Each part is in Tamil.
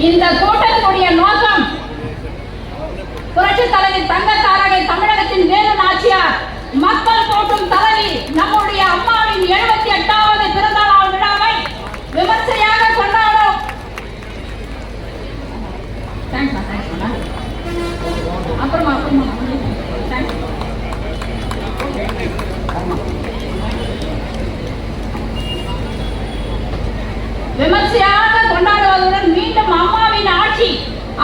இந்த கூட்டத்தினுடைய நோக்கம் புரட்சி தலைவர் தங்கத்தாரகை தமிழகத்தின் வேலு நாச்சியார் மக்கள் போற்றும் தலைவி நம்முடைய அம்மாவின் 78வது பிறந்த நாள் விழாவை விமர்சையாக கொண்டாடும். விமர்சையாக கொண்டாடுவதுடன் மீண்டும் அம்மாவின் ஆட்சி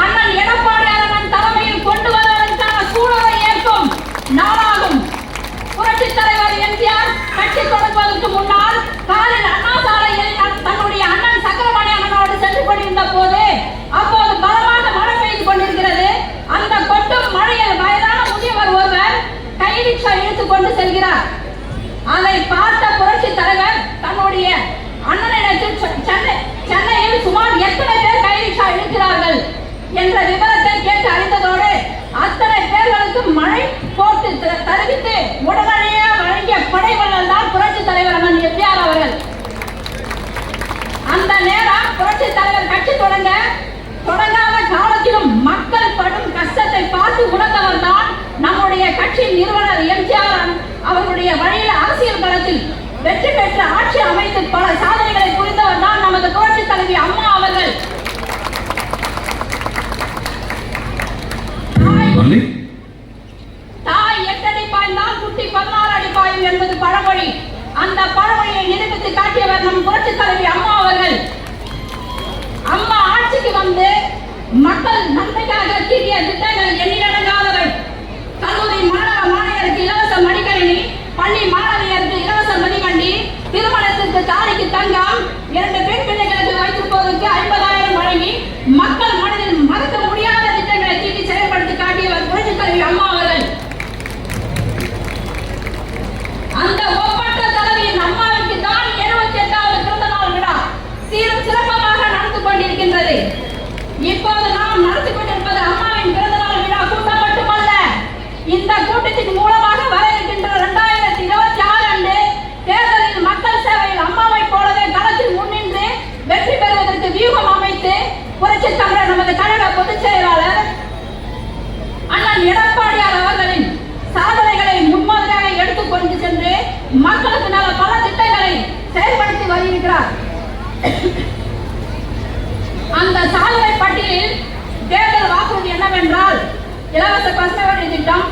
அண்ணன் எடப்பாடியார் தலைமையில் கொண்டு வருவதற்கான சூழலை ஏற்கும் நாளாகும். புரட்சி தலைவர் எம்ஜிஆர் கட்சி தொடங்குவதற்கு முன்னால் காலில் அண்ணா சாலையில் தன்னுடைய அண்ணன் சக்கரபாணி அண்ணனோடு சென்று கொண்டிருந்த போது அப்போது பலமாக மழை பெய்து கொண்டிருக்கிறது. அந்த கொட்டும் மழையில் வயதான முதியவர் ஒருவர் கை ரிக்ஷா இழுத்துக் கொண்டு செல்கிறார். அதை பார்த்த புரட்சி தலைவர் தன்னுடைய அண்ணனிடத்தில் சென்னையில் சுமார் எத்தனை பேர் கை ரிக்ஷா இழுக்கிறார்கள் என்ற விவரத்தை கேட்டு அறிந்ததோடு அத்தனை பேர்களுக்கு மழை போட்டு தெரிவித்து உடனடியாக வழங்கிய படைவள்ளல் தான் புரட்சி தலைவர் அண்ணன் எம்ஜிஆர் அவர்கள். அந்த நேரம் புரட்சி தலைவர் கட்சி தொடங்காத காலத்திலும் மக்கள் படும் கஷ்டத்தை பார்த்து உணர்ந்தவர் தான் நம்முடைய கட்சி நிறுவனர் எம்ஜிஆர் அவர்களுடைய வழியில் அரசியல் களத்தில் வெற்றி பெற்று ஆட்சி அமைத்து பல சாதனைகளை புரிந்தவர் தான் நமது புரட்சி தலைவி அம்மா அவர்கள். தாய் 8 அடி பாய்ந்தால் குட்டி 16 அடி பாயும் என்பது பழமொழி. அந்த பழமொழியை நிரூபித்து காட்டியவர் நம் புரட்சி தலைவி அம்மா அவர்கள். அம்மா ஆட்சிக்கு வந்து மக்கள் நன்மைக்காக தீட்டிய திட்டங்கள் எண்ணிலடங்காதவை. கல்லூரி மாணவ மாணவியருக்கு இலவச மடிக்கணினி, பள்ளி மாணவியருக்கு இலவச மடிவண்டி, திருமணத்திற்கு தாலிக்கு தங்கம், 2 பெண் பிள்ளைகளுக்கு வைத்திருப்பதற்கு 50,000 வழங்கி மக்கள் மனதில் மறக்க முடியாத திட்டங்களை தீட்டி செயல்படுத்தி காட்டியவர் புரட்சி தலைவி அம்மா அவர்கள். அந்த ஒப்பற்ற தலைவியின் அம்மாவிற்கு தான் 78வது பிறந்த நாள் விழா சீரும் சிறப்பாக நடந்து கொண்டிருக்கின்றது. இப்போது நாம் நடத்தி கொண்டிருப்பது அம்மாவின் பிறந்த நாள் விழா கூட்டம் மட்டுமல்ல. இந்த கூட்டத்தின் மூலமாக வர இருக்கின்ற 2026 ஆண்டு தேர்தலில் மக்கள் சேவையில் அம்மாவை போலவே களத்தில் முன்னின்று வெற்றி பெறுவதற்கு வியூகம் அமைத்து புரட்சி தமிழர் நமது கழக பொதுச் செயலாளர் அண்ணன் எடப்பாடியார் அவர்களின் சாதனைகளை முன்மாதிரியாக எடுத்துக் கொண்டு சென்று மக்களுக்கு நல்ல பல திட்டங்களை செயல்படுத்தி வருகிறார். அந்த சாதனை பட்டியலில் தேர்தல் வாக்குறுதி என்னவென்றால் இலவச பசுமை திட்டம்,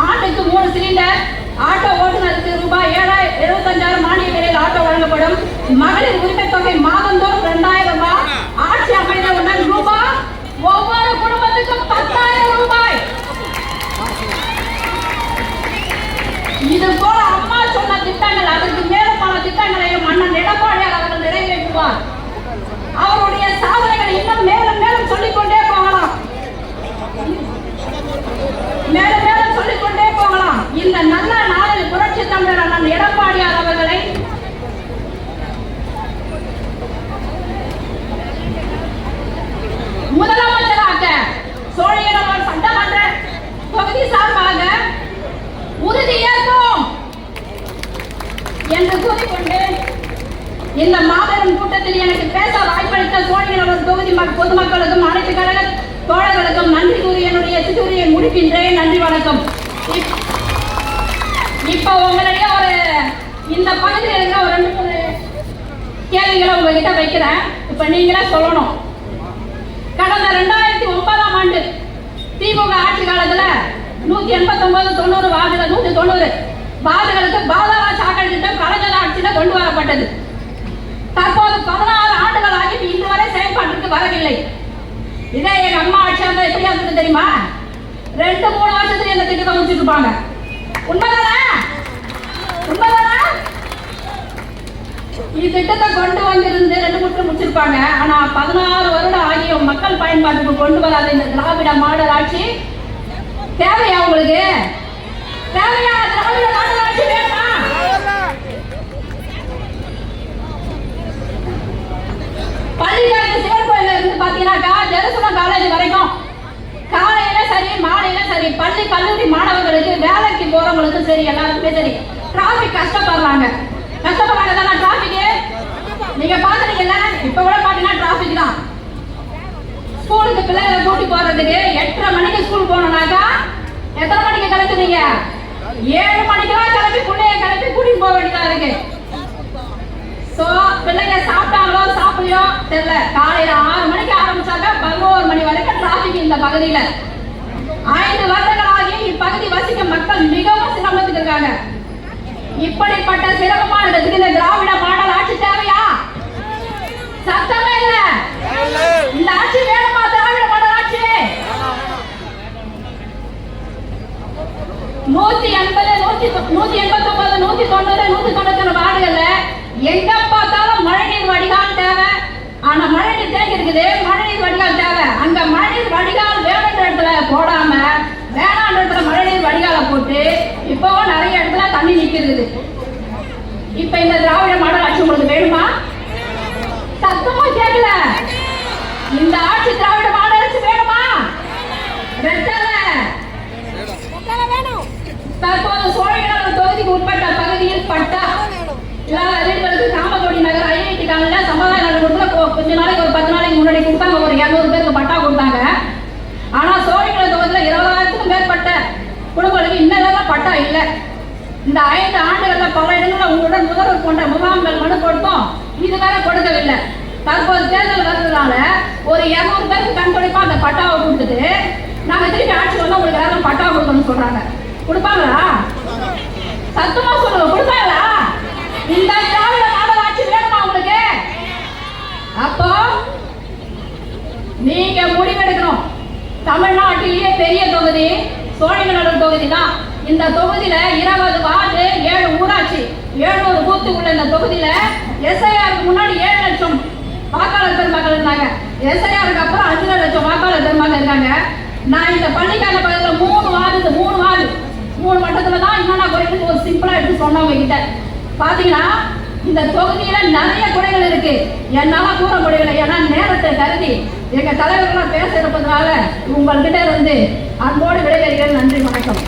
ஆண்டுக்கு 3 சிலிண்டர், ஆட்டோ ஓட்டுநருக்கு ரூபாய் 75,000 மானிய விலையில் ஆட்டோ வழங்கப்படும், மகளிர் உரிமை தொகை மாதந்தோறும் 2,000 ரூபாய், ஆட்சி அமைந்தவுடன் ரூபாய் ஒவ்வொரு குடும்பத்துக்கும் 10,000 ரூபாய். இது போல அம்மா சொன்ன திட்டங்கள், அதற்கு மேலும் பல திட்டங்களையும் அண்ணன் எடப்பாடியார் அவர்கள் நிறைவேற்றுவார். அவருடைய சாதனைகள் இன்னும் மேலும் மேலும் சொல்லிக்கொண்டே போகலாம், மேலும் மேலும் சொல்லிக்கொண்டே போகலாம். இந்த நல்ல நாளில் புரட்சி தமிழர் அண்ணன் எடப்பாடியார் அவர்களை முதலமைச்சராக சோழிங்கநல்லூர் சட்டமன்ற தொகுதி சார்பாக உறுதியேற்போம் என்று கூறிக்கொண்டு இந்த மாபெரும் கூட்டத்தில் எனக்கு பேச வாய்ப்பளித்த சோழிங்கநல்லூர் தொகுதி பொதுமக்களுக்கும் அனைத்து கழக தோழர்களுக்கும் நன்றி கூறி என்னுடைய சிற்றுரையை முடிக்கின்றேன். நன்றி, வணக்கம். இப்ப உங்களுடைய இந்த பகுதியில் இருக்கிற ஒரு 2-3 கேள்விகளை உங்ககிட்ட வைக்கிறேன். இப்ப நீங்களே சொல்லணும். கடந்த 2009ஆம் ஆண்டு திமுக ஆட்சி காலத்துல 189-90 வார்டுகள் 190 வார்டுகளுக்கு பாதாள சாக்கடை திட்டம் கலைஞர் ஆட்சியில கொண்டு வரப்பட்டது. தற்போது 16 ஆண்டுகளாகி இன்று வரை செயல்பாட்டிற்கு வரவில்லை. இதே எங்க அம்மா ஆட்சியா இருந்தா எப்படி இருந்தது தெரியுமா? 2-3 வருஷத்துல இந்த திட்டத்தை முடிச்சுட்டு இருப்பாங்க. உண்மைதானே? உண்மைதானே? திட்டத்தை கொண்டு வந்திருந்து 2 முறை முடிச்சிருப்பாங்க. ஆனா 16 வருடம் ஆகிய மக்கள் பயன்பாட்டுக்கு கொண்டு வராத இந்த திராவிட மாடல் ஆட்சி தேவையா? உங்களுக்கு தேவையா? திராவிட மாடல் ஆட்சி வேணுமா? பள்ளிக்கரணை சிவன் கோயில இருந்து பாத்தீங்கன்னாக்கா ஜெருசலம் காலேஜ் வரைக்கும் காலையில சரி மாலையில சரி பள்ளி கல்லூரி மாணவர்களுக்கு வேலைக்கு போறவங்களுக்கு சரி எல்லாருக்குமே சரி டிராபிக் கஷ்டப்படுறாங்க தானே டிராபிக். நீங்க பாக்குறீங்கல்ல, இப்ப கூட பாத்தீங்கன்னா டிராபிக் தான். ஸ்கூலுக்கு பிள்ளைகளை கூட்டி போறதுக்கு 8:30 மணிக்கு ஸ்கூல் போனோம்னாக்கா எத்தனை மணிக்கு கிளம்புறீங்க? 7 மணிக்கெல்லாம் கிளம்பி பிள்ளைய கிளம்பி கூட்டிட்டு போக வேண்டியதா இருக்கு. சோ பிள்ளைங்க சாப்பிட்டாங்களோ சாப்பிடலையோ தெரியல. காலையில 6 மணிக்கு ஆரம்பிச்சாக்க 11 மணி வரைக்கும் டிராபிக் இந்த பகுதியில. 5 வருடங்களாகி இப்பகுதி வசிக்கும் மக்கள் மிகவும் சிரமத்துக்கு இருக்காங்க. இப்படிப்பட்ட சிரமமான இடத்துக்கு இந்த திராவிட மாடல் ஆட்சி தேவையா? சத்தமே இல்ல. இந்த ஆட்சி வேணுமா? திராவிட மாடல் ஆட்சி 180, 189, 190, 191 வார்டுகள்ல எங்க பார்த்தாலும் மழைநீர் வடிகால் தேவை. ஆனா மழைநீர் தேங்கி இருக்குது, மழைநீர் வடிகால் தேவை. அங்க மழைநீர் வடிகால் வேணுன்ற இடத்துல போடாம வேணான்ற இடத்துல மழைநீர் வடிகால போட்டு இப்போ நிறைய இடத்துல தண்ணி நிக்கிறது. இப்ப இந்த திராவிட மாடல் ஆட்சி உங்களுக்கு வேணுமா? சத்தமா கேட்கல. இந்த ஆட்சி திராவிட மாடல் ஆட்சி வேணுமா? தற்போது சோழிங்கநல்லூர் தொகுதிக்கு உட்பட்ட பகுதியில் பட்டா வீடுகளுக்கு காமகோடி நகர் ஐஐடி காலையில சமுதாய நலன் கொஞ்ச நாளைக்கு ஒரு 10 நாளைக்கு முன்னாடி கொடுத்தாங்க. ஒரு 200 பேருக்கு பட்டா கொடுத்தாங்க. ஆனா சோழிங்கநல்லூர் தொகுதியில் 20,000க்கும் மேற்பட்ட குடும்பங்களுக்கு இன்னும் பட்டா இல்லை. இந்த 5 ஆண்டுகள்ல பல இடங்களில் உங்களுடன் முதல்வர் போன்ற முகாம்கள் மனு கொடுத்தோம், இதுவரை கொடுக்கவில்லை. தற்போது தேர்தல் வருவதால ஒரு 200 பேருக்கு கண்துடைப்பா அந்த பட்டாவை கொடுத்துட்டு நாங்க திருப்பி ஆட்சி வந்தா உங்களுக்கு யாரும் பட்டாவை கொடுக்கணும்னு சொல்றாங்க. கொடுப்பாங்களா? சத்தமா சொல்லுங்க, கொடுப்பாங்களா? இந்த திராவிட மாடல் ஆட்சி வேணுமா உங்களுக்கு? அப்போ நீங்க முடிவெடுக்கணும். தமிழ்நாட்டிலேயே பெரிய தொகுதி சோழிங்கநல்லூர் தொகுதி தான். இந்த தொகுதியில 20 வார்டு, 7 ஊராட்சி, 700 பூத்து உள்ள இந்த தொகுதியில எஸ்ஐஆருக்கு முன்னாடி 7 லட்சம் வாக்காளர் பெருமக்கள் இருந்தாங்க. எஸ்ஐஆருக்கு அப்புறம் 5 லட்சம் வாக்காளர் பெருமக்கள் இருக்காங்க. நான் இந்த பள்ளிக்கான பகுதியில் 3 மட்டத்துல தான் இன்னும் குறைக்கு ஒரு சிம்பிளா எடுத்து சொன்னவங்க கிட்ட பாத்தீங்கன்னா இந்த தொகுதியில நிறைய குறைகள் இருக்கு. என்னால கூற முடியல. ஏன்னா நேரத்தை கருதி எங்க தலைவர்களா பேச இருப்பதனால உங்கள்கிட்ட இருந்து அன்போடு விடைபெறுகிறேன். நன்றி, வணக்கம்.